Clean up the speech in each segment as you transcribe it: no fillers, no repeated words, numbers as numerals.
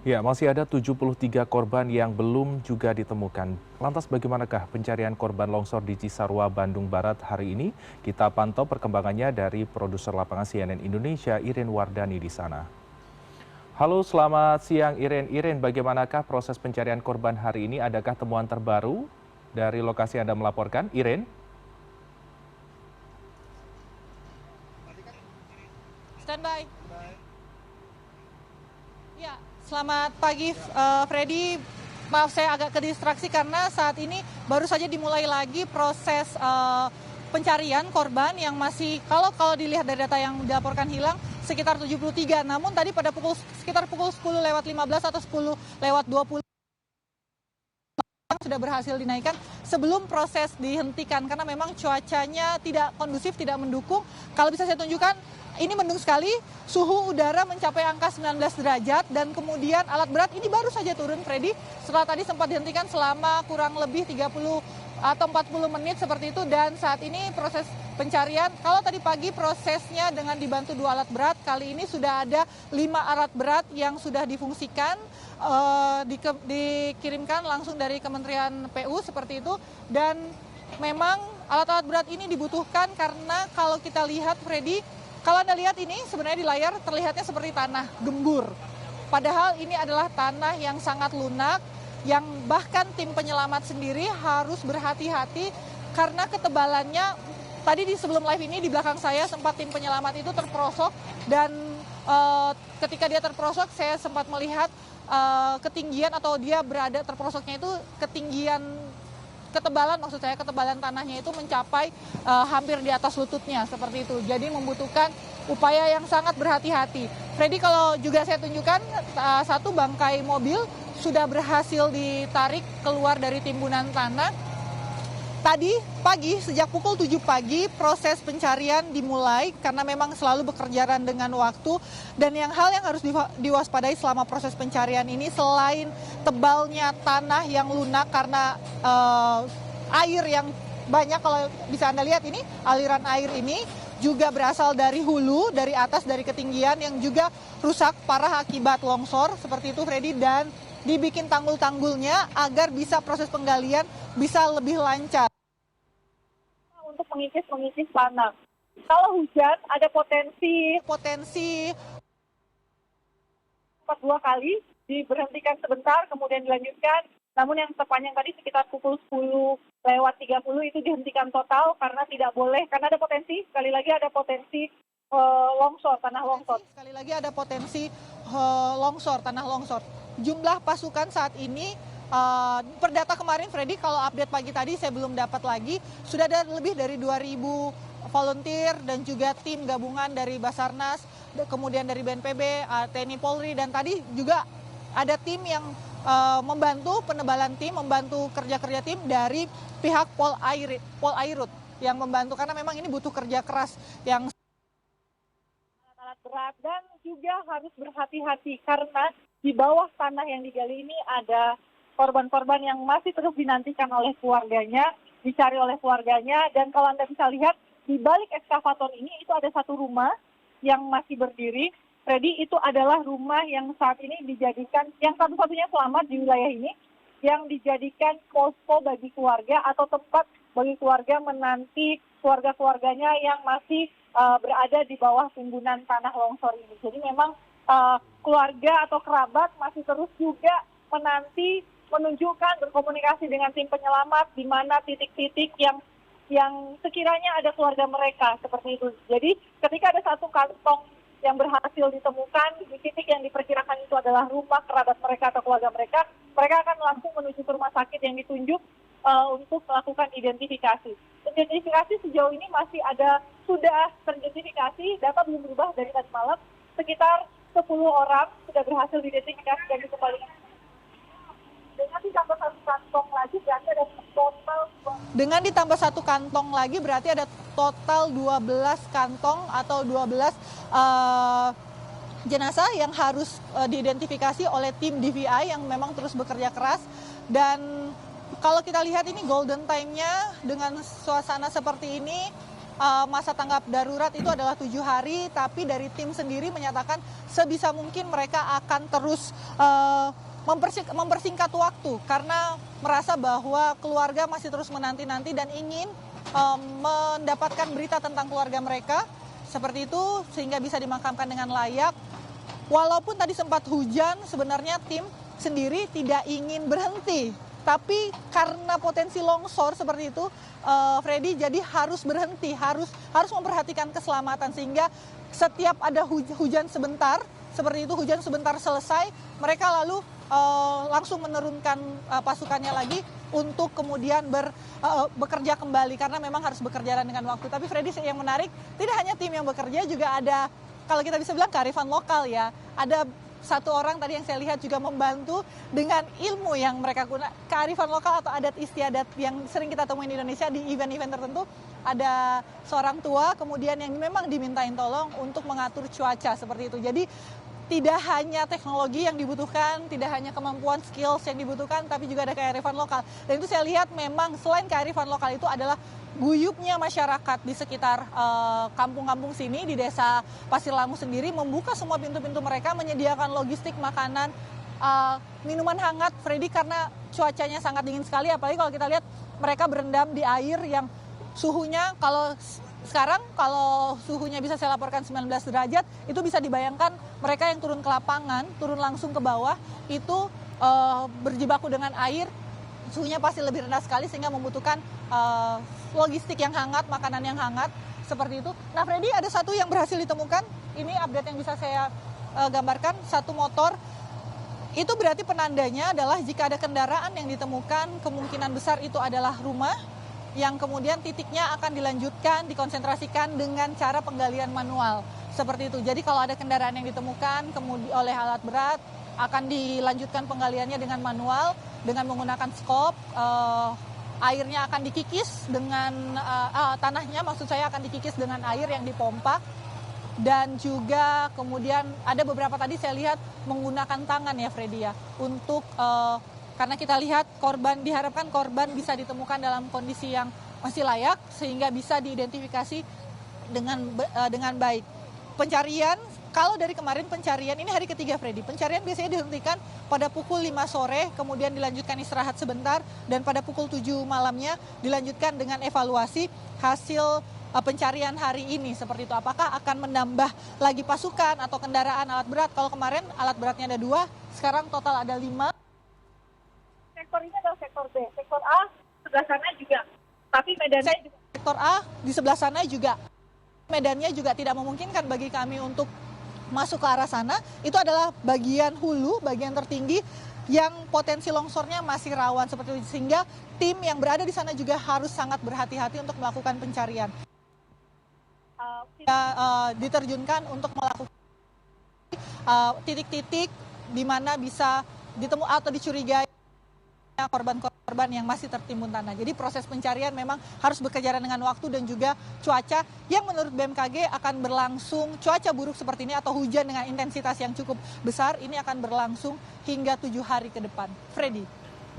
Ya, masih ada 73 korban yang belum juga ditemukan. Lantas bagaimanakah pencarian korban longsor di Cisarua, Bandung Barat hari ini? Kita pantau perkembangannya dari produser lapangan CNN Indonesia, Iren Wardani di sana. Halo, selamat siang Iren. Iren, bagaimanakah proses pencarian korban hari ini? Adakah temuan terbaru dari lokasi Anda melaporkan? Iren? Standby. Ya, selamat pagi Freddy. Maaf saya agak kedistraksi karena saat ini baru saja dimulai lagi proses pencarian korban yang masih kalau dilihat dari data yang dilaporkan hilang sekitar 73. Namun tadi pada sekitar pukul 10 lewat 15 atau 10 lewat 20 sudah berhasil dinaikkan sebelum proses dihentikan karena memang cuacanya tidak kondusif, tidak mendukung. Kalau bisa saya tunjukkan, ini mendung sekali, suhu udara mencapai angka 19 derajat dan kemudian alat berat ini baru saja turun, Freddy, setelah tadi sempat dihentikan selama kurang lebih 30 atau 40 menit seperti itu, dan saat ini proses pencarian, kalau tadi pagi prosesnya dengan dibantu 2 alat berat, kali ini sudah ada 5 alat berat yang sudah difungsikan, dikirimkan langsung dari Kementerian PU seperti itu, dan memang alat-alat berat ini dibutuhkan karena kalau kita lihat, Freddy, kalau Anda lihat ini sebenarnya di layar terlihatnya seperti tanah gembur. Padahal ini adalah tanah yang sangat lunak, yang bahkan tim penyelamat sendiri harus berhati-hati karena ketebalannya. Tadi di sebelum live ini di belakang saya sempat tim penyelamat itu terperosok dan ketika dia terperosok saya sempat melihat ketinggian atau dia berada terperosoknya itu ketinggian ketebalan tanahnya itu mencapai hampir di atas lututnya seperti itu. Jadi membutuhkan upaya yang sangat berhati-hati. Freddy, kalau juga saya tunjukkan satu bangkai mobil sudah berhasil ditarik keluar dari timbunan tanah. Tadi pagi, sejak pukul 7 pagi, proses pencarian dimulai karena memang selalu bekerjaan dengan waktu. Dan hal yang harus diwaspadai selama proses pencarian ini, selain tebalnya tanah yang lunak karena air yang banyak, kalau bisa Anda lihat ini, aliran air ini juga berasal dari hulu, dari atas, dari ketinggian yang juga rusak parah akibat longsor, seperti itu Freddy, dan dibikin tanggul-tanggulnya agar bisa proses penggalian bisa lebih lancar. Untuk mengikis tanah. Kalau hujan ada potensi 2 kali diberhentikan sebentar kemudian dilanjutkan. Namun yang terpanjang tadi sekitar pukul 10 lewat 30 itu dihentikan total karena tidak boleh, karena ada potensi, sekali lagi ada potensi longsor, tanah longsor. Sekali lagi ada potensi longsor, tanah longsor. Jumlah pasukan saat ini, per data kemarin Freddy, kalau update pagi tadi saya belum dapat lagi, sudah ada lebih dari 2.000 volunteer dan juga tim gabungan dari Basarnas, kemudian dari BNPB, TNI Polri, dan tadi juga ada tim yang membantu penebalan tim, membantu kerja-kerja tim dari pihak Polairut yang membantu karena memang ini butuh kerja keras yang alat berat, dan juga harus berhati-hati karena di bawah tanah yang digali ini ada korban-korban yang masih terus dinantikan oleh keluarganya, dicari oleh keluarganya. Dan kalau Anda bisa lihat di balik ekskavator ini itu ada satu rumah yang masih berdiri. Freddy, itu adalah rumah yang saat ini dijadikan, yang satu-satunya selamat di wilayah ini, yang dijadikan posko bagi keluarga atau tempat bagi keluarga menanti keluarga-keluarganya yang masih berada di bawah timbunan tanah longsor ini. Jadi memang keluarga atau kerabat masih terus juga menanti, menunjukkan, berkomunikasi dengan tim penyelamat di mana titik-titik yang sekiranya ada keluarga mereka, seperti itu. Jadi ketika ada satu kantong yang berhasil ditemukan di titik yang diperkirakan itu adalah rumah kerabat mereka atau keluarga mereka, mereka akan langsung menuju ke rumah sakit yang ditunjuk untuk melakukan identifikasi. Identifikasi sejauh ini masih ada, sudah teridentifikasi, data belum berubah dari tadi malam, sekitar 10 orang sudah berhasil diidentifikasi dan dikembalikan. Dengan ditambah satu kantong lagi berarti ada total. Dengan ditambah satu kantong lagi berarti ada total 12 kantong atau 12 jenazah yang harus diidentifikasi oleh tim DVI yang memang terus bekerja keras. Dan kalau kita lihat ini golden time-nya dengan suasana seperti ini, masa tanggap darurat itu adalah 7 hari, tapi dari tim sendiri menyatakan sebisa mungkin mereka akan terus mempersingkat waktu karena merasa bahwa keluarga masih terus menanti-nanti dan ingin mendapatkan berita tentang keluarga mereka seperti itu sehingga bisa dimakamkan dengan layak. Walaupun tadi sempat hujan, sebenarnya tim sendiri tidak ingin berhenti. Tapi karena potensi longsor seperti itu, Freddy, jadi harus berhenti, harus memperhatikan keselamatan sehingga setiap ada hujan sebentar, seperti itu hujan sebentar selesai, mereka lalu langsung menurunkan pasukannya lagi untuk kemudian bekerja kembali karena memang harus bekerja dengan waktu. Tapi Freddy, yang menarik tidak hanya tim yang bekerja, juga ada, kalau kita bisa bilang, kearifan lokal ya. Ada satu orang tadi yang saya lihat juga membantu dengan ilmu yang mereka gunakan, kearifan lokal atau adat istiadat yang sering kita temui di Indonesia di event-event tertentu. Ada seorang tua kemudian yang memang dimintain tolong untuk mengatur cuaca seperti itu. Jadi tidak hanya teknologi yang dibutuhkan, tidak hanya kemampuan skills yang dibutuhkan, tapi juga ada kearifan lokal. Dan itu saya lihat memang selain kearifan lokal itu adalah guyupnya masyarakat di sekitar kampung-kampung sini, di desa Pasir Langu sendiri, membuka semua pintu-pintu mereka, menyediakan logistik makanan, minuman hangat, Freddy, karena cuacanya sangat dingin sekali. Apalagi kalau kita lihat mereka berendam di air yang suhunya, kalau sekarang kalau suhunya bisa saya laporkan 19 derajat, itu bisa dibayangkan mereka yang turun ke lapangan, turun langsung ke bawah, itu berjibaku dengan air, suhunya pasti lebih rendah sekali sehingga membutuhkan logistik yang hangat, makanan yang hangat, seperti itu. Nah Freddy, ada satu yang berhasil ditemukan, ini update yang bisa saya gambarkan, satu motor. Itu berarti penandanya adalah jika ada kendaraan yang ditemukan, kemungkinan besar itu adalah rumah, yang kemudian titiknya akan dilanjutkan, dikonsentrasikan dengan cara penggalian manual. Seperti itu. Jadi kalau ada kendaraan yang ditemukan kemudian oleh alat berat, akan dilanjutkan penggaliannya dengan manual, dengan menggunakan skop, airnya akan dikikis dengan, tanahnya maksud saya akan dikikis dengan air yang dipompa. Dan juga kemudian ada beberapa tadi saya lihat menggunakan tangan ya Freddy ya, untuk karena kita lihat diharapkan korban bisa ditemukan dalam kondisi yang masih layak sehingga bisa diidentifikasi dengan baik. Pencarian, kalau dari kemarin pencarian, ini hari ketiga Freddy, pencarian biasanya dihentikan pada pukul 5 sore, kemudian dilanjutkan istirahat sebentar, dan pada pukul 7 malamnya dilanjutkan dengan evaluasi hasil pencarian hari ini seperti itu. Apakah akan menambah lagi pasukan atau kendaraan alat berat? Kalau kemarin alat beratnya ada 2, sekarang total ada 5. Sektor ini adalah sektor B. Sektor A sebelah sana juga. Tapi medannya juga. Sektor A di sebelah sana juga. Medannya juga tidak memungkinkan bagi kami untuk masuk ke arah sana. Itu adalah bagian hulu, bagian tertinggi yang potensi longsornya masih rawan seperti itu. Sehingga tim yang berada di sana juga harus sangat berhati-hati untuk melakukan pencarian. Diterjunkan untuk melakukan titik-titik di mana bisa ditemu atau dicurigai korban-korban yang masih tertimbun tanah. Jadi proses pencarian memang harus berkejaran dengan waktu dan juga cuaca yang menurut BMKG akan berlangsung, cuaca buruk seperti ini atau hujan dengan intensitas yang cukup besar ini akan berlangsung hingga 7 hari ke depan. Freddy.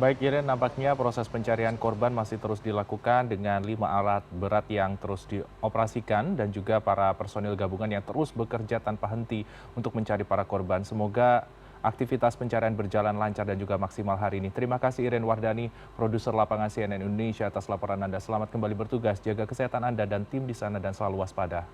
Baik Iren, nampaknya proses pencarian korban masih terus dilakukan dengan 5 alat berat yang terus dioperasikan dan juga para personil gabungan yang terus bekerja tanpa henti untuk mencari para korban. Semoga aktivitas pencarian berjalan lancar dan juga maksimal hari ini. Terima kasih Iren Wardani, produser lapangan CNN Indonesia atas laporan Anda. Selamat kembali bertugas, jaga kesehatan Anda dan tim di sana dan selalu waspada.